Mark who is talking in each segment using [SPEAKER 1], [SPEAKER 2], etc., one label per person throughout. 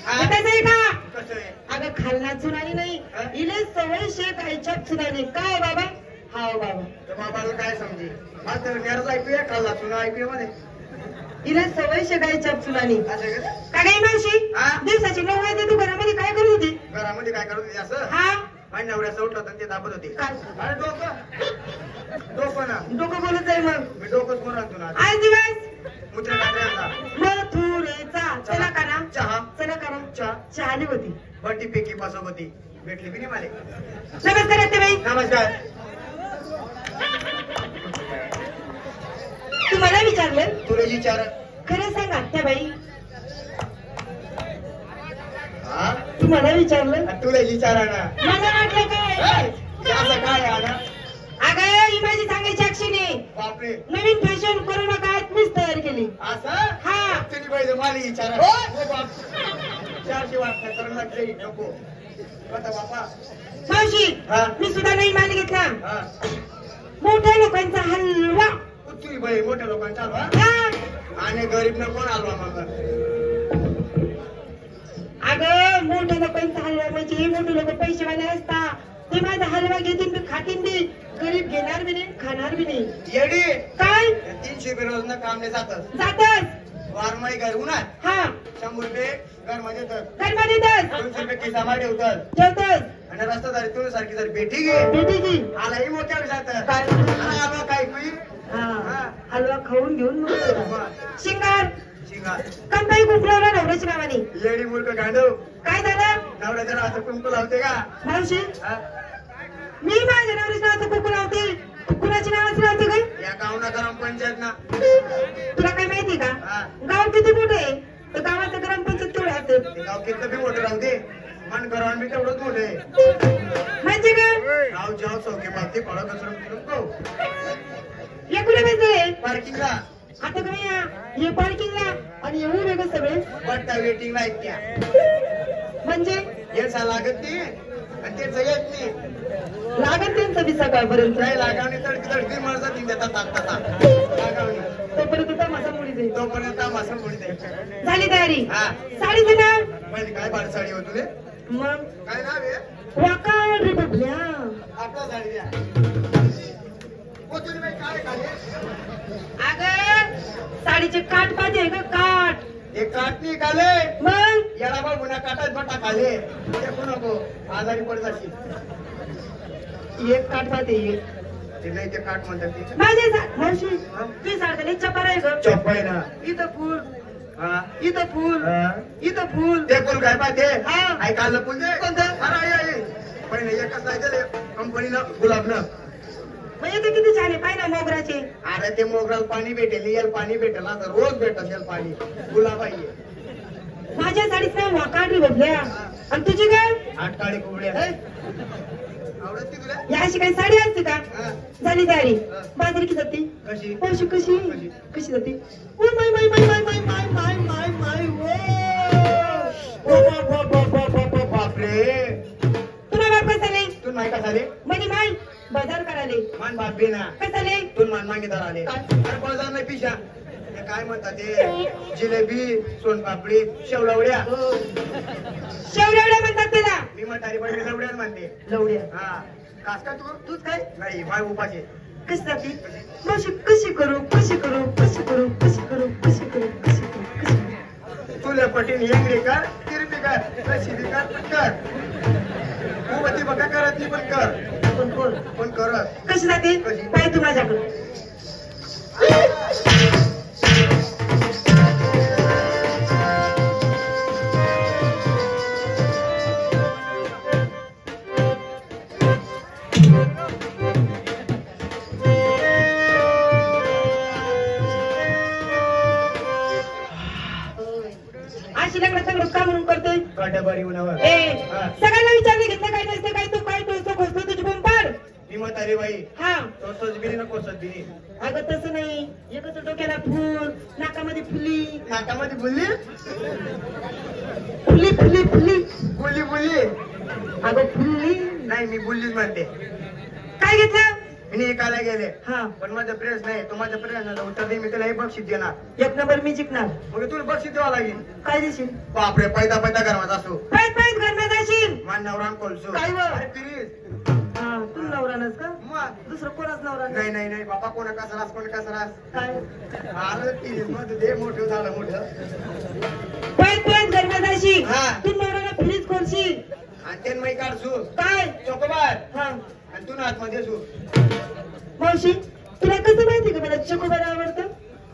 [SPEAKER 1] आहे का?
[SPEAKER 2] कसं आहे?
[SPEAKER 1] अगं खालना चुनानी नाही, इले सवय शेक आईच्या चुनानी. काय बाबा? हा बाबा.
[SPEAKER 2] तर बाबाला काय समजे? हा तर नेरच ऐकूया, खाल्ला चुना ऐकूया मध्ये.
[SPEAKER 1] इले सवय शेक आईच्या चुनानी.
[SPEAKER 2] असं का?
[SPEAKER 1] काय काय मावशी?
[SPEAKER 2] हा?
[SPEAKER 1] दिवसाची 9 वाजता तू घरामध्ये काय करत होती?
[SPEAKER 2] घरामध्ये काय करत होती असं?
[SPEAKER 1] हा?
[SPEAKER 2] माझ्या नवऱ्याचं उठलं होतं ते दाबत होते.
[SPEAKER 1] काय?
[SPEAKER 2] अरे डोकं ना.
[SPEAKER 1] डोकं बोलत आहे मग.
[SPEAKER 2] मी डोकंच करून आणतो ना.
[SPEAKER 1] आज दिवस
[SPEAKER 2] मुद्रा टाकला
[SPEAKER 1] मथुरेचा. चला का ना?
[SPEAKER 2] चहा.
[SPEAKER 1] चला का ना?
[SPEAKER 2] चहा.
[SPEAKER 1] चहा आली होती.
[SPEAKER 2] बट्टी पेकी पासोबती भेटली की नाही मला?
[SPEAKER 1] नमस्कार आत्याबाई.
[SPEAKER 2] नमस्कार.
[SPEAKER 1] तुम्हाला विचारलं?
[SPEAKER 2] तुला विचार.
[SPEAKER 1] खरं सांग आत्याबाई,
[SPEAKER 2] हा?
[SPEAKER 1] तुम्हाला विचारलं?
[SPEAKER 2] तुला विचारा ना.
[SPEAKER 1] मला वाटलं काय?
[SPEAKER 2] असं काय आला?
[SPEAKER 1] अगं ही माझी सांगायची अक्षिणी.
[SPEAKER 2] बापरे.
[SPEAKER 1] नवीन फॅशन कोरोना काळात मीच तयार केली.
[SPEAKER 2] असं?
[SPEAKER 1] हा.
[SPEAKER 2] तुम्ही पाहिजे मला विचारा. 400 वाजता तर लागते नको. आता बापा.
[SPEAKER 1] मावशी,
[SPEAKER 2] हा?
[SPEAKER 1] मी सुद्धा नवीन माल घेतला.
[SPEAKER 2] हा.
[SPEAKER 1] मोठ्या लोकांचा हलवा.
[SPEAKER 2] तुम्ही बाई मोठ्या लोकांचा हलवा
[SPEAKER 1] हा.
[SPEAKER 2] आणि गरीब न कोण हलवा मग?
[SPEAKER 1] अगं मोठ्या लोकांचा हलवा म्हणजे हे मोठे लोक पैसेवाले असतात. ते माझा हलवा घेतील, मी खातील बी. गरीब घेणार बी नाही, खाणार बी नाही.
[SPEAKER 2] येडी.
[SPEAKER 1] काय?
[SPEAKER 2] 300 रुपये रोज कामले जातात.
[SPEAKER 1] जातच.
[SPEAKER 2] वारमाई घर उन्हात.
[SPEAKER 1] हा.
[SPEAKER 2] 100 रुपये घरमध्ये येतात.
[SPEAKER 1] घरमध्ये येतच.
[SPEAKER 2] 200 रुपये खिसामा ठेवतात.
[SPEAKER 1] ठेवतच.
[SPEAKER 2] आणि रस्तादारी तुला सारखी जर पेटी घे.
[SPEAKER 1] भेटी की.
[SPEAKER 2] आलाही मोठ्या जात.
[SPEAKER 1] काय?
[SPEAKER 2] आला काय कुई?
[SPEAKER 1] हा. हलवा खाऊन घेऊन मग शिंगार.
[SPEAKER 2] शिंगार.
[SPEAKER 1] कंपाई कुंकलावला नवऱ्याच्या नावाने.
[SPEAKER 2] येडी मूर्ख गांडव.
[SPEAKER 1] काय झालं?
[SPEAKER 2] नवऱ्याच्या नावाचं कुंकू लावते का?
[SPEAKER 1] मावशी,
[SPEAKER 2] हा?
[SPEAKER 1] मी माझ्या नवऱ्याच्या नावाचं कुंकू लावते. कुणाची नावाचं लावते काय?
[SPEAKER 2] या गावना ग्रामपंचायत ना.
[SPEAKER 1] तुला काय माहिती का?
[SPEAKER 2] हा.
[SPEAKER 1] गाव किती मोठं आहे तर गावाचं ग्रामपंचायत तेवढं असेल.
[SPEAKER 2] ते गाव किती बी मोठं राहू दे. मन गरवान बी तेवढंच मोठं आहे.
[SPEAKER 1] म्हणजे काय?
[SPEAKER 2] गाव जाव चौके पावते पडा कसं
[SPEAKER 1] या कुठे माहिती?
[SPEAKER 2] पार्किंगला.
[SPEAKER 1] आता काय हे पार्किंगला आणि एवढं वेगळं सगळे
[SPEAKER 2] बट्टा वेटिंगला आहेत त्या.
[SPEAKER 1] म्हणजे
[SPEAKER 2] याचा लागत नाही आणि त्याचं येत नाही.
[SPEAKER 1] लागत त्यांचं बी सकाळपर्यंत.
[SPEAKER 2] नाही लागावणी तडकी तडकी मरजा तीन देतात ताकता. लागावणी
[SPEAKER 1] तोपर्यंत तमाशा मुली जाईल.
[SPEAKER 2] तोपर्यंत मासा मुली द्यायचं.
[SPEAKER 1] झाली तयारी?
[SPEAKER 2] हा.
[SPEAKER 1] साडीचं नाव?
[SPEAKER 2] म्हणजे काय भाड साडी हो तुले?
[SPEAKER 1] मग
[SPEAKER 2] काय नाव आहे?
[SPEAKER 1] वाकाड रे बबल्या.
[SPEAKER 2] आपला साडी द्या. हो तुम्ही बाई काय खाली?
[SPEAKER 1] अगं साडीचे काठ पाहिजे का? काठ.
[SPEAKER 2] हे काट नाही खाले.
[SPEAKER 1] मग
[SPEAKER 2] याला बघ गुन्हा काटात बटा खाले. देखू नको आजारी पड जाशील.
[SPEAKER 1] एक काठ पाहिजे. एक
[SPEAKER 2] ते नाही ते काट म्हणतात ते.
[SPEAKER 1] माझे मावशी ती साडीला चपार आहे ग.
[SPEAKER 2] चप्पल ना.
[SPEAKER 1] इथं फुल,
[SPEAKER 2] हा.
[SPEAKER 1] इथं फुल,
[SPEAKER 2] हा.
[SPEAKER 1] इथं फुल.
[SPEAKER 2] ते फुल काय पाहते?
[SPEAKER 1] हा.
[SPEAKER 2] ऐकायला फुल दे.
[SPEAKER 1] कोणतं?
[SPEAKER 2] अरे आई पहिले एकच नाही दिले कंपनीनं गुलाबनं.
[SPEAKER 1] मग इथे किती छान आहे पाय ना मोगराचे.
[SPEAKER 2] अरे ते मोगराला पाणी भेटेल याला पाणी भेटेल आता रोज भेटल याला पाणी. गुलाब आहे.
[SPEAKER 1] माझ्या साडीचं नाव वाकाड रे बबल्या. आणि तुझी काय?
[SPEAKER 2] आटकाळी कुबड्या. आवडत तुला?
[SPEAKER 1] या अशी काही साडी असते का?
[SPEAKER 2] हा.
[SPEAKER 1] झाली तयारी.
[SPEAKER 2] हा.
[SPEAKER 1] बाजारी किती जाते?
[SPEAKER 2] कशी?
[SPEAKER 1] कशी कशी
[SPEAKER 2] कशी?
[SPEAKER 1] कशी जाते? Oh my my my my my my my my my oh
[SPEAKER 2] बापरे.
[SPEAKER 1] तुला बाप कसाले?
[SPEAKER 2] तू नाही का झाले?
[SPEAKER 1] म्हणे माय बाजार कराले.
[SPEAKER 2] मान बापे ना.
[SPEAKER 1] कसाले?
[SPEAKER 2] तू मान मागेदार आले. अरे बाजार नाही पिशा. ते काय म्हणतात ते जिलेबी, सोनपापडी, शेवलवड्या.
[SPEAKER 1] शेवड्या म्हणतात त्याला.
[SPEAKER 2] मी म्हातारी पण लवड्याच म्हणते.
[SPEAKER 1] लवड्या.
[SPEAKER 2] हा. कास का तू?
[SPEAKER 1] तूच काय?
[SPEAKER 2] नाही बाय उपाशी.
[SPEAKER 1] कशी जाते? मावशी कशी करू कशी करू कशी करू कशी करू कशी करू कशी करू कशी करू?
[SPEAKER 2] तुला पटीन हेंगडी कर, तिरपी कर, रशिदी कर, पण कर. तू बघा करत नाही पण कर.
[SPEAKER 1] पण कोण?
[SPEAKER 2] पण करत.
[SPEAKER 1] कशी जाते?
[SPEAKER 2] कशी?
[SPEAKER 1] पाय तू माझ्याकडे. अशी लग्न चांगलं का म्हणून करते?
[SPEAKER 2] काटाबारी उन्हावर.
[SPEAKER 1] सगळ्यांना विचारलं घेतलं काय नसतं काय तू काय टोचतो खोसतो तुझी बोंब पाड.
[SPEAKER 2] मी म्हातारी बाई.
[SPEAKER 1] हा.
[SPEAKER 2] तोच बिरी ना कोसत बिरी.
[SPEAKER 1] अगं तसं नाही. एकच डोक्याला फुल, नाकामध्ये फुली.
[SPEAKER 2] नाकामध्ये बोलली?
[SPEAKER 1] फुली फुली फुली.
[SPEAKER 2] बोलली बोलली.
[SPEAKER 1] अगं फुल्ली.
[SPEAKER 2] नाही मी बोललीच म्हणते.
[SPEAKER 1] काय घेतलं?
[SPEAKER 2] मी ऐकायला गेले
[SPEAKER 1] हा
[SPEAKER 2] पण माझा प्रश्न नाही तो माझ्या प्रश्नाचं उत्तर दे मी तुला हे बक्षीस देणार
[SPEAKER 1] एक नंबर मी जिंकणार
[SPEAKER 2] मग तुला बक्षीस द्यावं लागेल
[SPEAKER 1] काय देशील
[SPEAKER 2] बापरे पैदा पैदा गरमात असो
[SPEAKER 1] पैत पैत घरला जाशील
[SPEAKER 2] मान नवरा कोलसो
[SPEAKER 1] काय व?
[SPEAKER 2] अरे प्लीज
[SPEAKER 1] हा तू नवरानच का
[SPEAKER 2] मग
[SPEAKER 1] दुसरं कोणाच नवरा
[SPEAKER 2] नाही नाही नाही बाबा कोणा कसरास कोण कसरास
[SPEAKER 1] काय
[SPEAKER 2] अरे प्लीज मग दे मोठं झालं मोठं
[SPEAKER 1] पैत पैत घरला जाशील
[SPEAKER 2] हा.
[SPEAKER 1] तू नवऱ्याला प्लीज करशील
[SPEAKER 2] आणि ते मी काढसू
[SPEAKER 1] काय
[SPEAKER 2] चोकोबार
[SPEAKER 1] हा
[SPEAKER 2] आणि तू आतमध्ये सू
[SPEAKER 1] मावशी तुला कसं माहिती का मला चकोबार आवडतं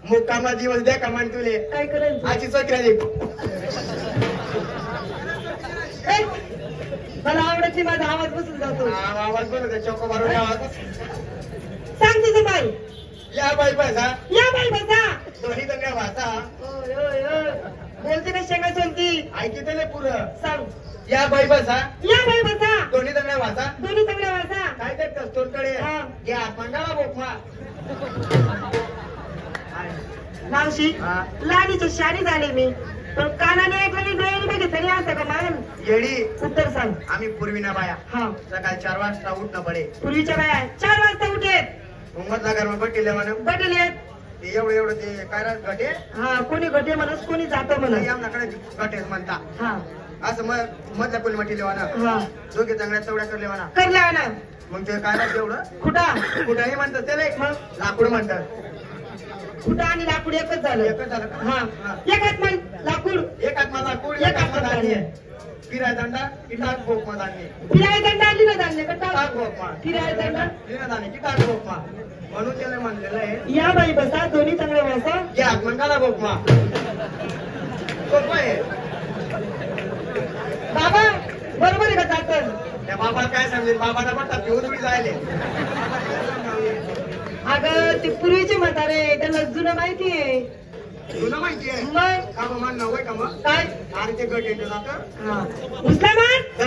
[SPEAKER 2] मग कामा दिवस द्या कमान तुले
[SPEAKER 1] काय करायचं
[SPEAKER 2] आजी चक्रा दे
[SPEAKER 1] ए, मला आवडत नाही माझा आवाज बसून जातो
[SPEAKER 2] आवाज बोलत चोकोबार आवाज
[SPEAKER 1] सांग तुझं बाई
[SPEAKER 2] या बाई पैसा
[SPEAKER 1] या बाई बसा
[SPEAKER 2] दोन्ही दंड्या वाचा
[SPEAKER 1] ओय, ओय, ओय. बोलते ना शेंगा चलती
[SPEAKER 2] ऐकी त्याला पुरं
[SPEAKER 1] सांग
[SPEAKER 2] या बाई पैसा
[SPEAKER 1] या बाई बसा
[SPEAKER 2] दोन्ही दंड्या वाचा
[SPEAKER 1] दोन्ही चांगल्या वाचा
[SPEAKER 2] काय करतोस तोंडकडे
[SPEAKER 1] हा.
[SPEAKER 2] या आत्मंगाला बोकमा
[SPEAKER 1] मावशी
[SPEAKER 2] हा.
[SPEAKER 1] लाडीची शादी झाली मी पण कानाने ऐकलं मी डोळ्याने बघितलं नाही असं का मान
[SPEAKER 2] येडी
[SPEAKER 1] उत्तर सांग
[SPEAKER 2] आम्ही पूर्वीना बाया
[SPEAKER 1] हा
[SPEAKER 2] सकाळी 4 वाजता उठणं पडे
[SPEAKER 1] पूर्वीच्या बाया 4 वाजता उठेत
[SPEAKER 2] उमतला घरमा बट्टीले म्हणून
[SPEAKER 1] बटेल येत
[SPEAKER 2] ते एवढं ते काय राहत घटे
[SPEAKER 1] हा कोणी घटे म्हणस कोणी जातं म्हणस
[SPEAKER 2] आमच्याकडे घटेच म्हणता
[SPEAKER 1] हा
[SPEAKER 2] असं मग मधल्या कोणी म्हटले म्हणा
[SPEAKER 1] हा
[SPEAKER 2] दोघे चांगल्या चवड्या करले म्हणा
[SPEAKER 1] करल्या ना
[SPEAKER 2] मग ते काय राहत एवढं
[SPEAKER 1] खुटा
[SPEAKER 2] कुठंही म्हणतात त्याला
[SPEAKER 1] मग
[SPEAKER 2] लाकूड म्हणतात
[SPEAKER 1] खुटा आणि लाकूड एकच झालं
[SPEAKER 2] एकच झालं का?
[SPEAKER 1] हा
[SPEAKER 2] हा.
[SPEAKER 1] एक हात म्हण लाकूड
[SPEAKER 2] एक हात माझा लाकूड
[SPEAKER 1] एक
[SPEAKER 2] एक हात
[SPEAKER 1] हात
[SPEAKER 2] माझा
[SPEAKER 1] धान्य.
[SPEAKER 2] धान्य फिराय दंडा की टाक भोक धान्य
[SPEAKER 1] फिराय दंड आली ना धान्य का
[SPEAKER 2] टाक
[SPEAKER 1] टाक
[SPEAKER 2] भोकमा
[SPEAKER 1] फिराय दंड
[SPEAKER 2] फिरा धान्य की टाक भोकमा म्हणून त्याला म्हणलेलं आहे
[SPEAKER 1] या बाई बसा दोन्ही चांगल्या वासा
[SPEAKER 2] या आत्मंगाला भोकमा सोपं आहे
[SPEAKER 1] बाबा बरोबर आहे का जातं
[SPEAKER 2] त्या बाबाला काय समजेल बाबाला म्हणतात घेऊन उडी जायले
[SPEAKER 1] अगं ते पूर्वीचे म्हातारे त्यांना जुनं माहिती आहे
[SPEAKER 2] तुला माहिती आहे
[SPEAKER 1] मग
[SPEAKER 2] का मग मान नव्हे का मग
[SPEAKER 1] काय
[SPEAKER 2] अरे ते गट येतो जातं
[SPEAKER 1] हा उचला मार